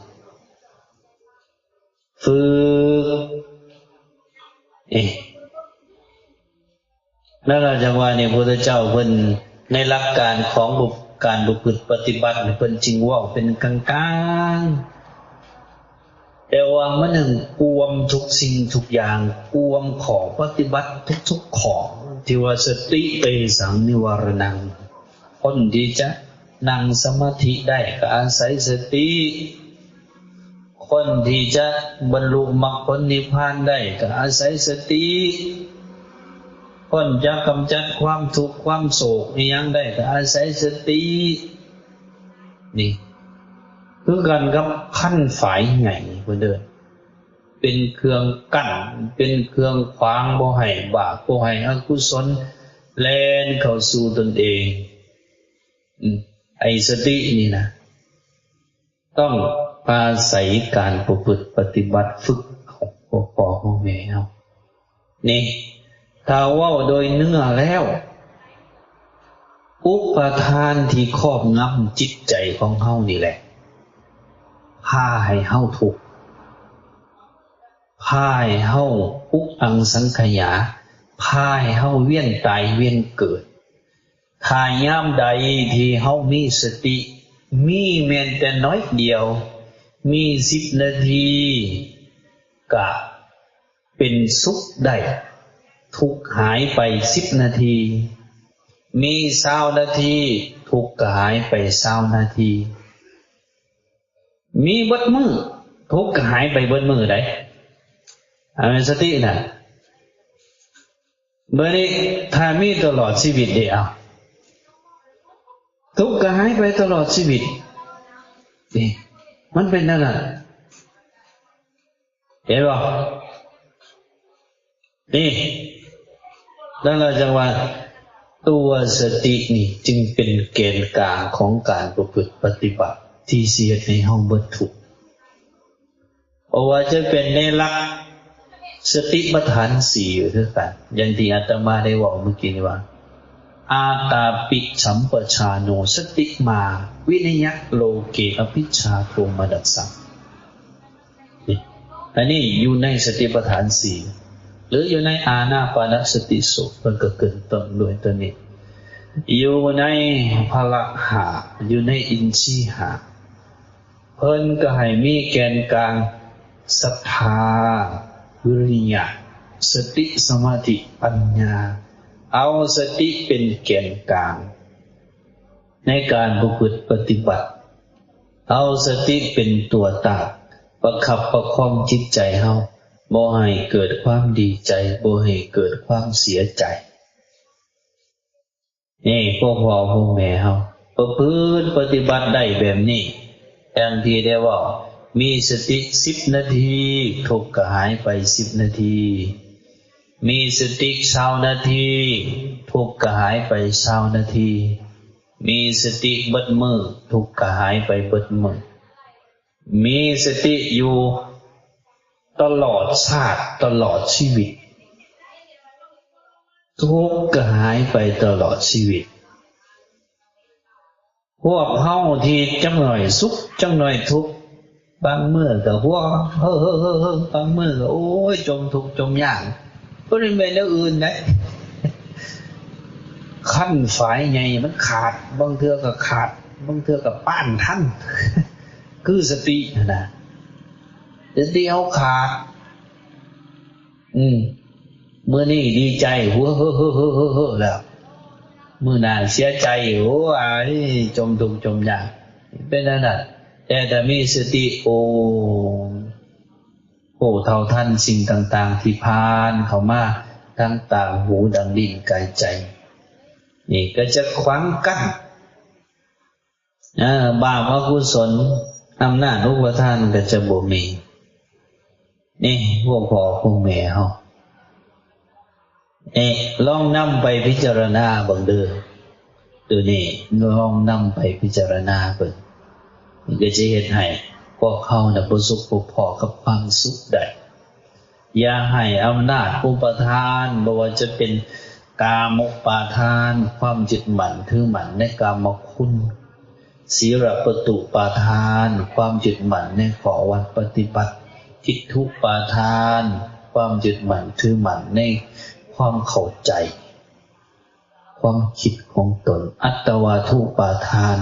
แล้วเราจะว่าเนี่ยพระพุทธเจ้าเพิ่นในหลักการของการประพฤติปฏิบัติเพิ่นจึงว่าเป็นกลางๆแต่ว่ามันหนึ่งกวมทุกสิ่งทุกอย่างกวมของปฏิบัติทุกๆของที่ว่าสติเปสังนิวรณังคนที่จะนั่งสมาธิได้ก็อาศัยสติคนที่จะบรรลุมรรคผลนิพพานได้ก็อาศัยสติคนจะกำจัดความทุกข์ความโศกอีหยังได้ก็อาศัยสตินี่คือกันกับขั้นฝ่ายใหญ่เพิ่นเด้อเป็นเครื่องกั้นเป็นเครื่องขวางบ่ให้บาปบ่ให้อกุศลแล่นเข้าสู่ตนเองไอ้สตินี่นะต้องอาศัยการประพฤติปฏิบัติฝึกของพ่อของแม่เฮานี่ถ้าว่าโดยเนื้อแล้วอุปทานที่ครอบงำจิตใจของเฮานี่แหละพาให้เฮาทุกข์พาให้เฮาอุกอังสังขยาพาให้เฮาเวียนตายเวียนเกิดถ้ายามใดที่เฮามีสติมีแม้แต่น้อยเดียวมี10 นาทีก็เป็นสุขได้ทุกข์หายไป10 นาที มี20 นาทีทุกข์ก็หายไป20 นาทีมีเบิดมื้อทุกข์ก็หายไปเบิดมื้อได้สติน่ะเมื่อนี้ถ้ามีตลอดชีวิตเดียวทุกข์ก็หายไปตลอดชีวิตนี่มันเป็นนั่นน่ะเห็นบ่นี่แล้วเราจะว่าตัวสตินี่จึงเป็นแกนกลางของการประพฤติปฏิบัติที่เสียในห้องเบิดทุกข์เพราะว่าจะเป็นในหลักสติปัฏฐาน4อยู่ด้วยกันอย่างที่อาตมาได้บอกเมื่อกี้นี้ว่าอาตาปิสัมปชาโนสติมาวินยะโลเกอภิชฌาโทมนัสสะอันนี้อยู่ในสติปัฏฐาน4หรืออยู่ในอานาปานสติสูตรมันก็เกิดต้นด้วยตัวนี้อยู่ในพละหะอยู่ในอินทรีย์หะเพิ่นก็ให้มีแกนกลางศรัทธาวิริยะสติสมาธิปัญญาเอาสติเป็นแกนกลางในการประพฤติปฏิบัติเอาสติเป็นตัวตั้งประคับประคองจิตใจเฮาบ่ให้เกิดความดีใจบ่ให้เกิดความเสียใจนี่พวกพ่อพวกแม่เฮาประพฤติปฏิบัติได้แบบนี้อย่างที่ได้ว่ามีสติ10 นาทีทุกข์ก็หายไป10 นาทีมีสติ20 นาทีทุกข์ก็หายไป20 นาทีมีสติเบิดมื้อทุกข์ก็หายไปเบิดมื้อมีสติอยู่ตลอดชาติตลอดชีวิตทุกข์ก็หายไปตลอดชีวิตพวกเฮาที่จังหน่อยสุขจังหน่อยทุกข์บางมื้อก็หัวบางมื้อก็โอ้ยจมทุกข์จมยากบ่ได้แม่นแนวอื่นได้ขั้นฝายใหญ่มันขาดบางเทื่อก็ขาดบางเทื่อก็ป้านทันคือสตินะสติเฮาขาดมื้อนี้ดีใจหัวแล้วมื้อหน้าเสียใจโอ้ยจมทุกข์จมยากเป็นนั่นน่ะแต่ถ้ามีสติโอ้เท่าทันสิ่งต่างๆที่ผ่านเข้ามาทั้งตาหูดังลิ้นกายใจนี่ก็จะขวางกั้นบาปอกุศลอำนาจอุปทานก็จะบ่มีนี่พวกพ่อพวกแม่เฮาลองนำไปพิจารณาเบิ่งเด้อตัวนี้ลองนำไปพิจารณาเบิ่งมันก็จะเฮ็ดให้พวกเขาน่ะประสบพบพอกับความสุขได้อย่าให้อำนาจอุปทานบ่ว่าจะเป็นกามอุปาทานความยึดมั่นถือมั่นในกามคุณศีลปตุปาทานความยึดมั่นในข้อวัดปฏิบัติทิฏฐุปาทานความยึดมั่นถือมั่นในความเข้าใจความคิดของตนอัตตวาทุปาทาน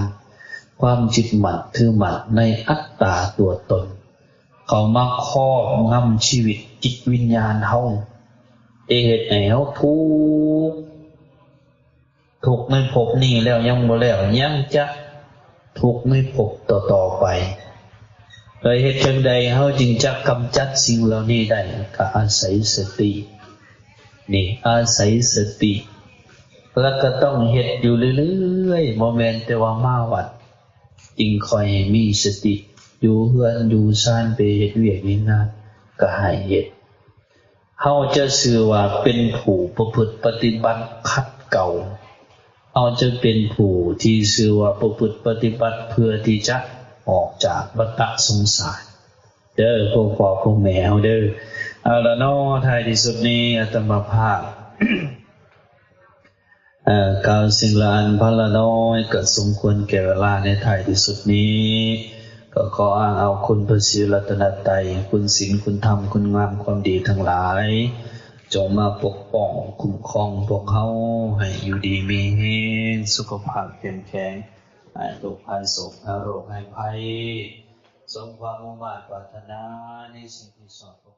ความยึดมั่นถือมั่นในอัตตาตัวตนเขามาครอบงำชีวิตจิตวิญญาณเฮาเหตุให้เฮาทุกข์ในภพนี้แล้วยังบ่แล้วยังจะทุกข์ในภพต่อๆไปเลยเหตุจังใดเฮาจึงจะกำจัดสิ่งเหล่านี้ได้ก็อาศัยสตินี่อาศัยสติแล้วก็ต้องเฮ็ดอยู่เรื่อยๆบ่แม่นแต่ว่ามาวัดจึงคอยให้มีสติอยู่เฮือนอยู่ซ่านไปเฮ็ดเวียกนี่งานก็ให้เฮ็ดเฮาจะชื่อว่าเป็นผู้ประพฤติปฏิบัติขัดเกลาเฮาจะเป็นผู้ที่ชื่อว่าประพฤติปฏิบัติเพื่อที่จะออกจากวัฏสงสารเด้อพวกพ่อพวกแม่เฮาเด้อเอาล่ะเนาะท้ายที่สุดนี้อาตมาภาพกล่าวสิ่งละอันพละน้อยก็สมควรแก่เวลาในท้ายที่สุดนี้ก็ขออ้างเอาคุณพระศรีรัตนตรัยคุณศีลคุณธรรมคุณงามความดีทั้งหลายจงมาปกป้องคุ้มครองพวกเขาให้อยู่ดีมีแรงสุขภาพเข้มแข็งหายโรคภัยโศกโรคภัยสมความมุ่งมั่นปรารถนาในสิ่งที่ชอบ